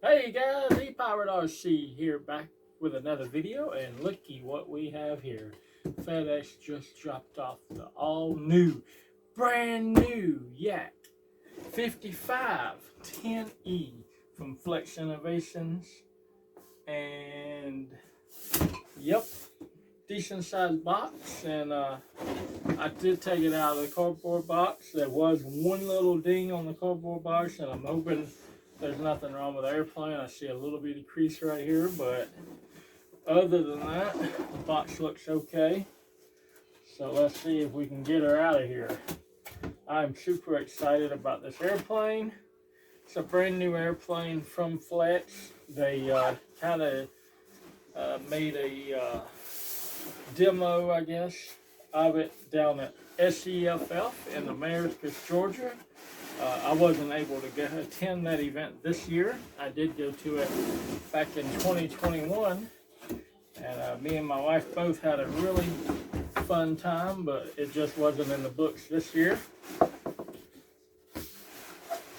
Hey guys, E-Powered RC here back with another video, and looky what we have here. FedEx just dropped off the all-new, brand new Yak 5510E from Flex Innovations, and yep, decent sized box. And I did take it out of the cardboard box. There was one little ding on the cardboard box, and I'm hoping there's nothing wrong with the airplane. I see a little bitty crease right here, but other than that, the box looks okay. So let's see if we can get her out of here. I'm super excited about this airplane. It's a brand new airplane from Flex. They kind of made a demo, I guess, of it down at SEFF in Americus, Georgia. I wasn't able to attend that event this year. I did go to it back in 2021, and me and my wife both had a really fun time, but it just wasn't in the books this year.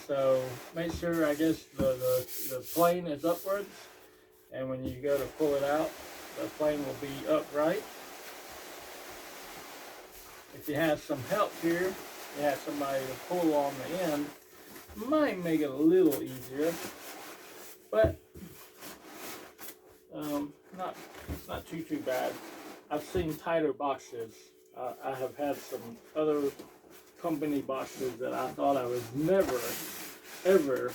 So make sure, I guess, the plane is upwards, and when you go to pull it out, the plane will be upright. If you have some help here, you have somebody to pull on the end, might make it a little easier, but not too bad. I've seen tighter boxes. I have had some other company boxes that I thought I was never, ever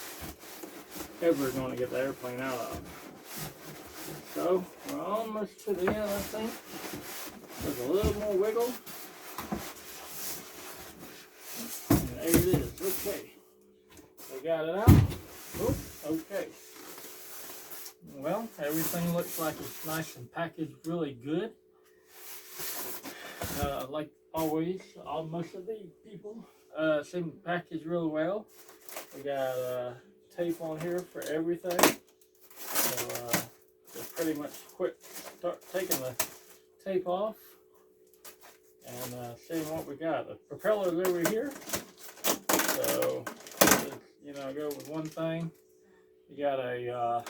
going to get the airplane out of. So we're almost to the end, I think. There's a little more wiggle. There it is. Okay. We got it out. Oh, okay. Well, everything looks like it's nice and packaged really good. Like always, most of the people seem to package really well. We got tape on here for everything. So just pretty much quick start taking the tape off and seeing what we got. The propeller's over here. So, go with one thing. You got a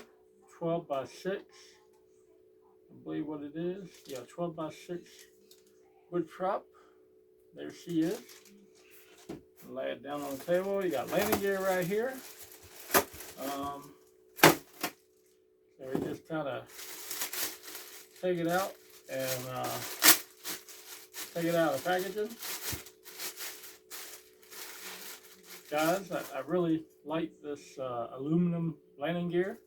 12 by 6, I believe what it is. Yeah, 12 by 6 wood prop. There she is. Lay it down on the table. You got landing gear right here. So we just kind of take it out and take it out of the packaging. Guys, I really like this aluminum landing gear.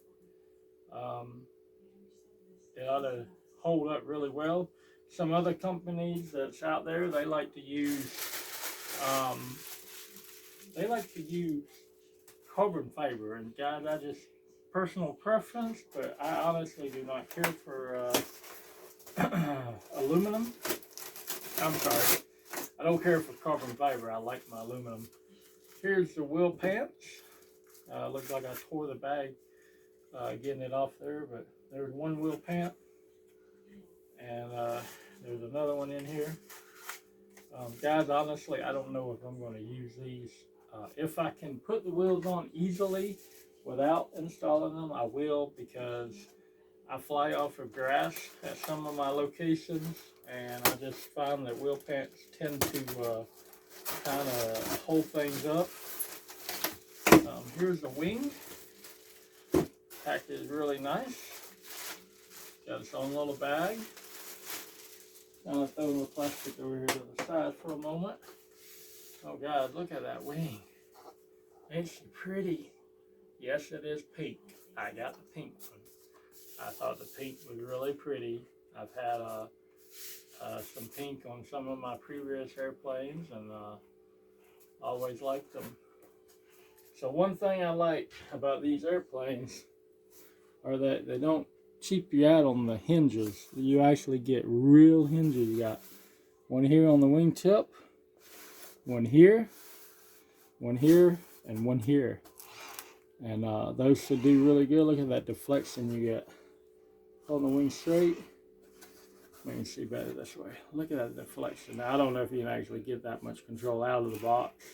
It ought to hold up really well. Some other companies that's out there, they like to use carbon fiber. And guys, I just personal preference, but I honestly do not care for aluminum. I'm sorry, I don't care for carbon fiber. I like my aluminum. Here's the wheel pants. Looks like I tore the bag getting it off there, but there's one wheel pant, and there's another one in here. Guys, honestly, I don't know if I'm going to use these. If I can put the wheels on easily without installing them, I will, because I fly off of grass at some of my locations, and I just find that wheel pants tend to kind of hold things up. Here's the wing. Packed is really nice. Got its own little bag. Now let's throw the plastic over here to the side for a moment. Oh God, look at that wing. Ain't she pretty? Yes, it is pink. I got the pink one. I thought the pink was really pretty. I've had some pink on some of my previous airplanes, and always liked them. So one thing I like about these airplanes are that they don't cheap you out on the hinges. You actually get real hinges. You got one here on the wingtip, one here, and one here. And those should do really good. Look at that deflection you get. Hold the wing straight. We can see better this way. Look at that deflection. Now, I don't know if you can actually get that much control out of the box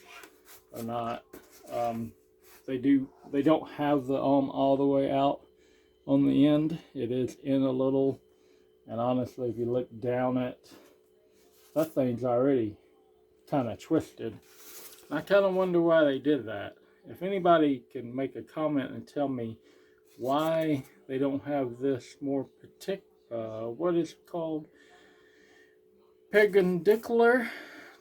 or not. they don't have the arm all the way out on the end. It is in a little, and honestly, if you look down at that thing's already kind of twisted. I kind of wonder why they did that. If anybody can make a comment and tell me why they don't have this more what is it called? Perpendicular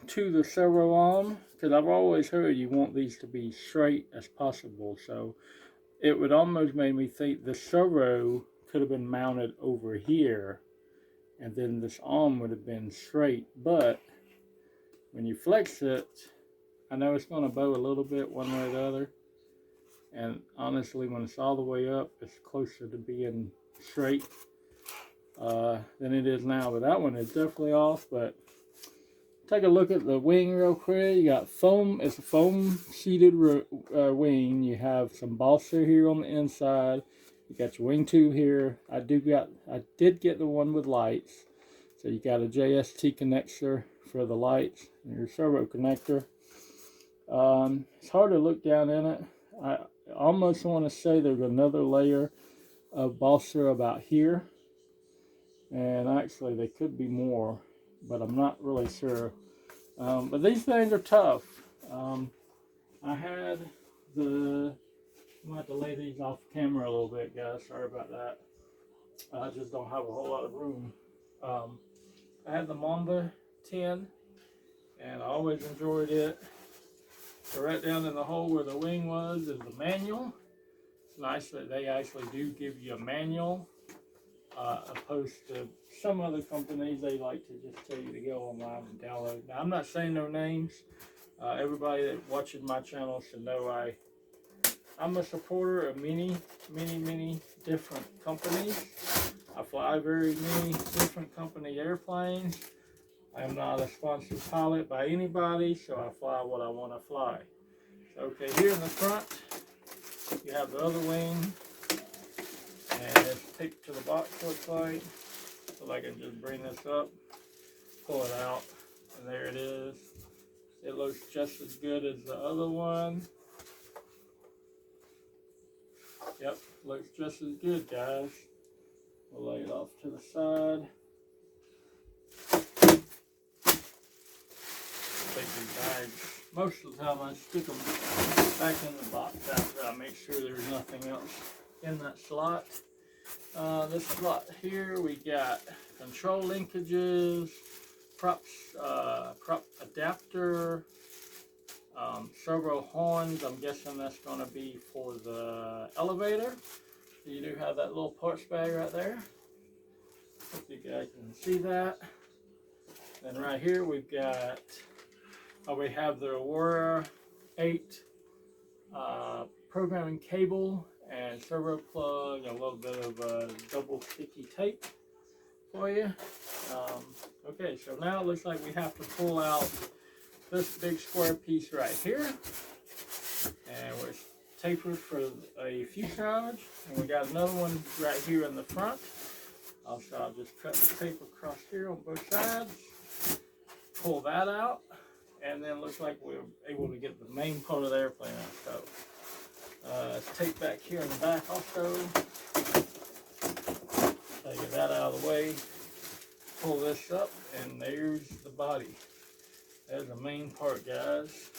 to the servo arm, because I've always heard you want these to be straight as possible. So it would almost make me think the servo could have been mounted over here, and then this arm would have been straight. But when you flex it, I know it's going to bow a little bit one way or the other. And honestly, when it's all the way up, it's closer to being straight than it is now. But that one is definitely off. But take a look at the wing real quick. You got foam. It's a foam sheeted wing. You have some balsa here on the inside. You got your wing tube here. I did get the one with lights. So you got a JST connector for the lights and your servo connector. It's hard to look down in it. I almost want to say there's another layer of balsa about here, and actually there could be more, but I'm not really sure. But these things are tough. I had I'm gonna have to lay these off camera a little bit, guys. Sorry about that. I just don't have a whole lot of room. I had the Mamba 10, and I always enjoyed it. So right down in the hole where the wing was is the manual. It's nice that they actually do give you a manual, opposed to some other companies. They like to just tell you to go online and download. Now, I'm not saying no names. Everybody that watches my channel should know I'm a supporter of many different companies. I fly very many different company airplanes. I am not a sponsored pilot by anybody, so I fly what I want to fly. Okay, here in the front, you have the other wing, and it's taped to the box, looks like. So I can just bring this up, pull it out, and there it is. It looks just as good as the other one. Yep, looks just as good, guys. We'll lay it off to the side. Take these bags. Most of the time I stick them back in the box after I make sure there's nothing else in that slot. This slot here, we got control linkages, prop adapter, servo horns. I'm guessing that's going to be for the elevator. You do have that little parts bag right there. Hope you guys can see that. Then right here we've got, we have the Aurora 8 programming cable and servo plug, a little bit of double sticky tape for you. Okay, so now it looks like we have to pull out this big square piece right here, and we're tapered for a fuselage, and we got another one right here in the front. Also, I'll just cut the tape across here on both sides, pull that out, and then looks like we're able to get the main part of the airplane out. So, tape back here in the back also. Get that out of the way, pull this up, and there's the body. There's the main part, guys.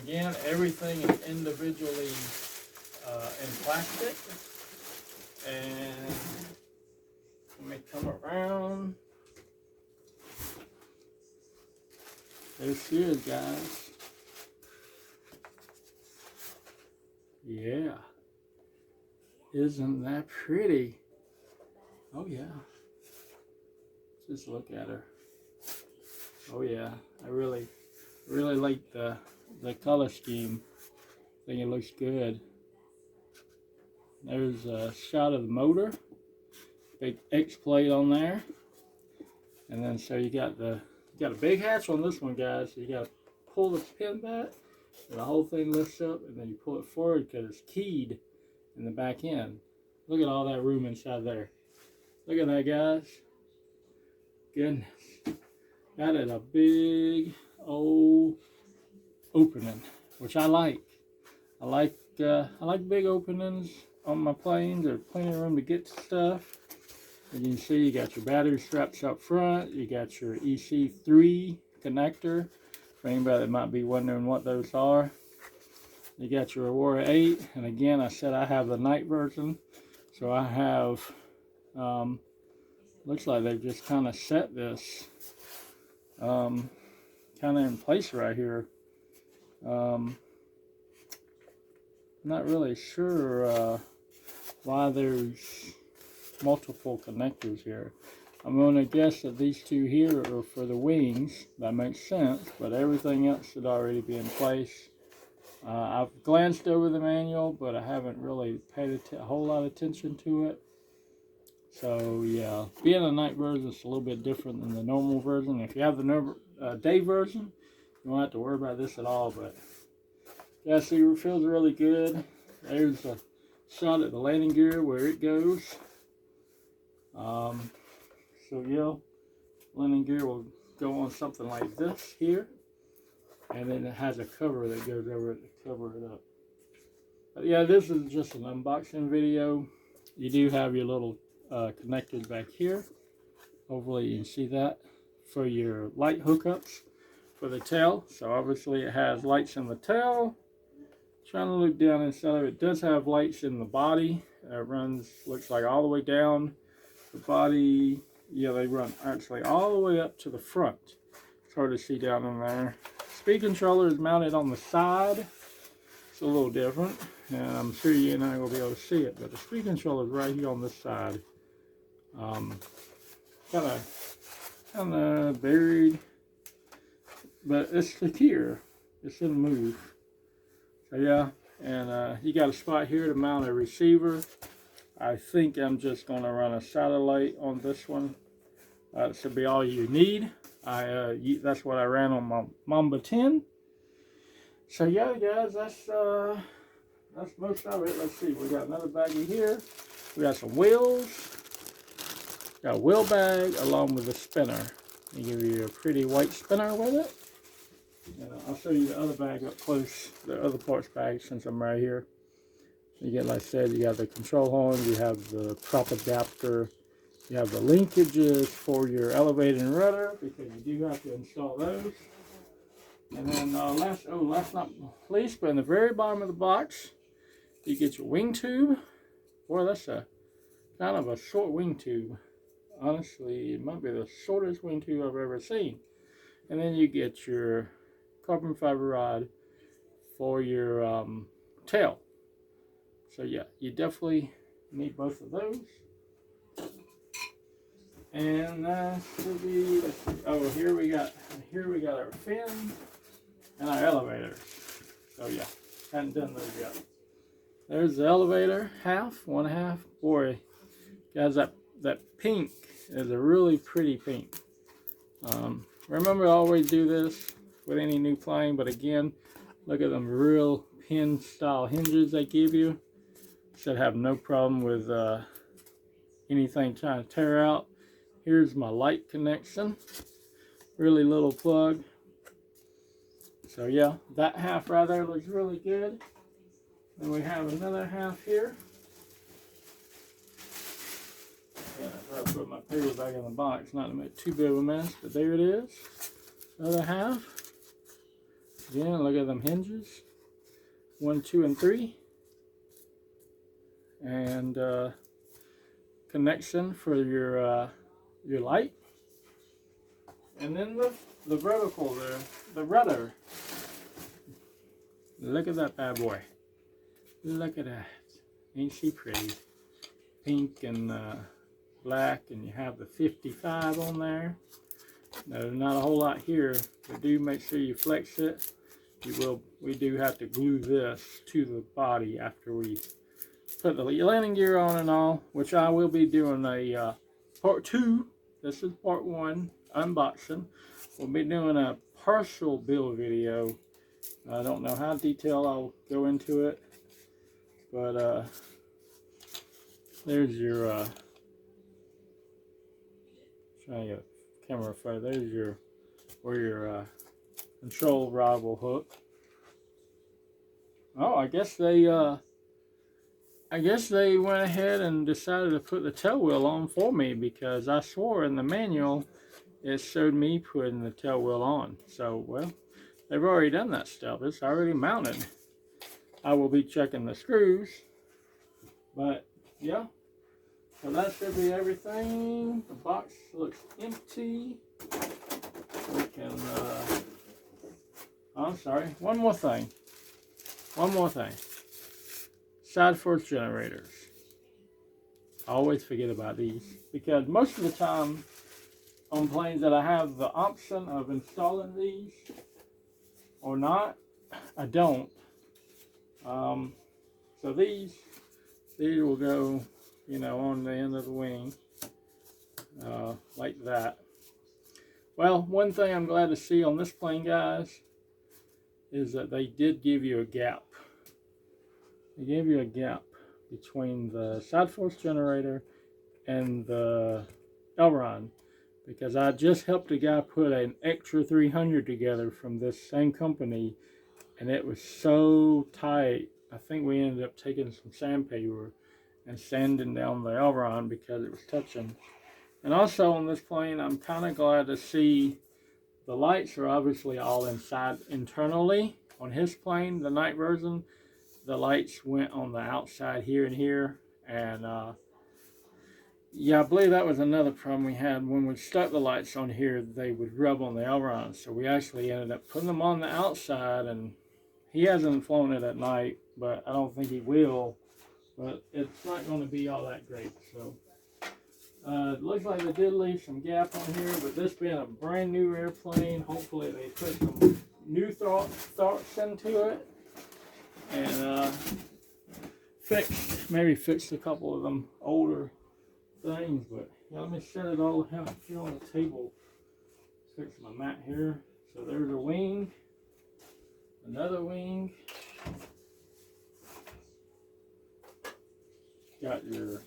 Again, everything is individually in plastic. And let me come around. There she is, guys. Yeah. Isn't that pretty? Oh yeah. Just look at her. Oh yeah. I really like the color scheme. I think it looks good. There's a shot of the motor. Big X plate on there. And then so you got a big hatch on this one, guys. So you got to pull the pin back, and the whole thing lifts up, and then you pull it forward because it's keyed in the back end. Look at all that room inside there. Look at that, guys. Goodness. That is a big old opening, which I like. I like big openings on my planes. There's plenty of room to get to stuff. And you can see you got your battery straps up front. You got your EC3 connector for anybody that might be wondering what those are. You got your Aurora 8, and again, I said I have the night version, so I have. Looks like they've just kind of set this kind of in place right here. Not really sure why there's multiple connectors here. I'm going to guess that these two here are for the wings. That makes sense, but everything else should already be in place. I've glanced over the manual, but I haven't really paid a whole lot of attention to it. So yeah, being a night version is a little bit different than the normal version. If you have the day version, you won't have to worry about this at all. But yeah, see, it feels really good. There's a shot at the landing gear where it goes. So yeah, landing gear will go on something like this here, and then it has a cover that goes over it to cover it up. But yeah, this is just an unboxing video. You do have your little connectors back here. Hopefully you can see that for your light hookups for the tail. So obviously it has lights in the tail. Trying to look down inside of it. It does have lights in the body. It runs, looks like all the way down the body. Yeah, they run actually all the way up to the front. It's hard to see down in there. Speed controller is mounted on the side. It's a little different, and I'm sure you and I will be able to see it, but the speed controller is right here on this side. Kind of buried, but it's secure. It shouldn't move. So yeah, and you got a spot here to mount a receiver. I think I'm just going to run a satellite on this one. That should be all you need. That's what I ran on my Mamba 10. So yeah, guys, that's most of it. Let's see, we got another baggie here. We got some wheels. Got a wheel bag along with a spinner. They give you a pretty white spinner with it. And I'll show you the other bag up close, the other parts bag, since I'm right here. You get, like I said, you got the control horn, you have the prop adapter, you have the linkages for your elevator and rudder, because you do have to install those. And then last not least, but in the very bottom of the box, you get your wing tube. Boy, that's a kind of a short wing tube. Honestly, it might be the shortest wing tube I've ever seen. And then you get your carbon fiber rod for your tail. So yeah, you definitely need both of those. And should be, oh, here we got our fin and our elevator. So yeah, hadn't done those yet. There's the elevator, one half. Boy, guys, that pink is a really pretty pink. Remember, I always do this with any new plane, but again, look at them real pin style hinges they give you. Should have no problem with anything trying to tear out. Here's my light connection, really little plug. So yeah, that half right there looks really good. Then we have another half here. Yeah, I try to put my paper back in the box, not to make too big of a mess, but there it is. Other half. Again, look at them hinges. 1, 2, and 3. And connection for your light. And then the vertical there, the rudder. Look at that bad boy. Look at that. Ain't she pretty? Pink and black, and you have the 55 on there. Now, there's not a whole lot here, but do make sure you flex it. We do have to glue this to the body after we put the landing gear on and all, which I will be doing a part 2. This is part 1, unboxing. We'll be doing a partial build video. I don't know how detailed I'll go into it, but there's your trying to get camera photo. There's where your control rod will hook. Oh, I guess they went ahead and decided to put the tail wheel on for me, because I swore in the manual it showed me putting the tail wheel on. So, well, they've already done that stuff. It's already mounted. I will be checking the screws, but yeah. So that should be everything. The box looks empty. We can, I'm sorry, one more thing. Side force generators. I always forget about these, because most of the time on planes that I have the option of installing these or not, I don't. So these will go, you know, on the end of the wing, like that. Well, one thing I'm glad to see on this plane, guys, is that they did give you a gap. They gave you a gap between the side force generator and the aileron, because I just helped a guy put an extra 300 together from this same company, and it was so tight. I think we ended up taking some sandpaper and sanding down the aileron because it was touching. And also on this plane, I'm kind of glad to see the lights are obviously all inside internally. On his plane, the night version, the lights went on the outside here and here. And yeah, I believe that was another problem we had. When we stuck the lights on here, they would rub on the aileron. So we actually ended up putting them on the outside, and he hasn't flown it at night, but I don't think he will. But it's not going to be all that great. So it looks like they did leave some gap on here, but this being a brand new airplane, hopefully they put some new thoughts into it, and maybe fixed a couple of them older things. But yeah, let me set it all here on the table. Fix my mat here. So there's a wing, another wing. Got your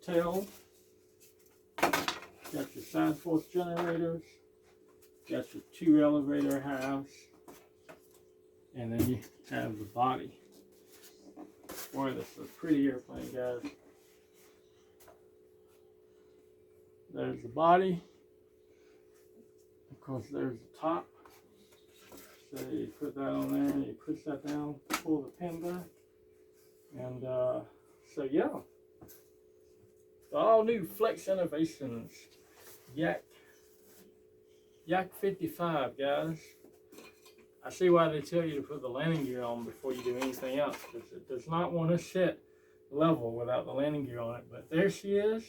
tail. Got your side force generators. Got your two elevator halves. And then you have the body. Boy, this is a pretty airplane, guys. There's the body. Of course, there's the top. So you put that on there, you push that down, pull the pin back. And so yeah. The all new Flex Innovations Yak 55, guys. I see why they tell you to put the landing gear on before you do anything else, because it does not want to sit level without the landing gear on it. But there she is,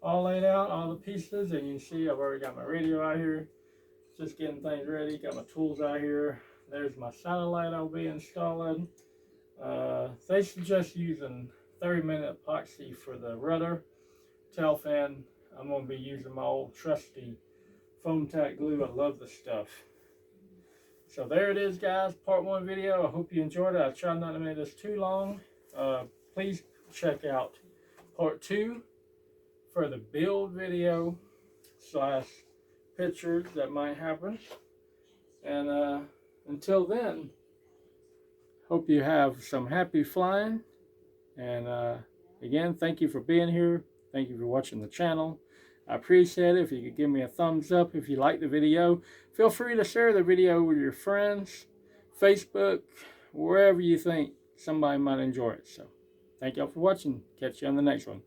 all laid out, all the pieces, and you can see I've already got my radio out here, just getting things ready. Got my tools out here. There's my satellite I'll be installing. They suggest using 30-minute epoxy for the rudder. Tail fan, I'm going to be using my old trusty foam tack glue. I love this stuff. So there it is, guys. Part 1 video. I hope you enjoyed it. I tried not to make this too long. Please check out part 2 for the build video / pictures that might happen. And until then, hope you have some happy flying. And again, thank you for being here. Thank you for watching the channel. I appreciate it. If you could give me a thumbs up if you like the video. Feel free to share the video with your friends, Facebook, wherever you think somebody might enjoy it. So, thank y'all for watching. Catch you on the next one.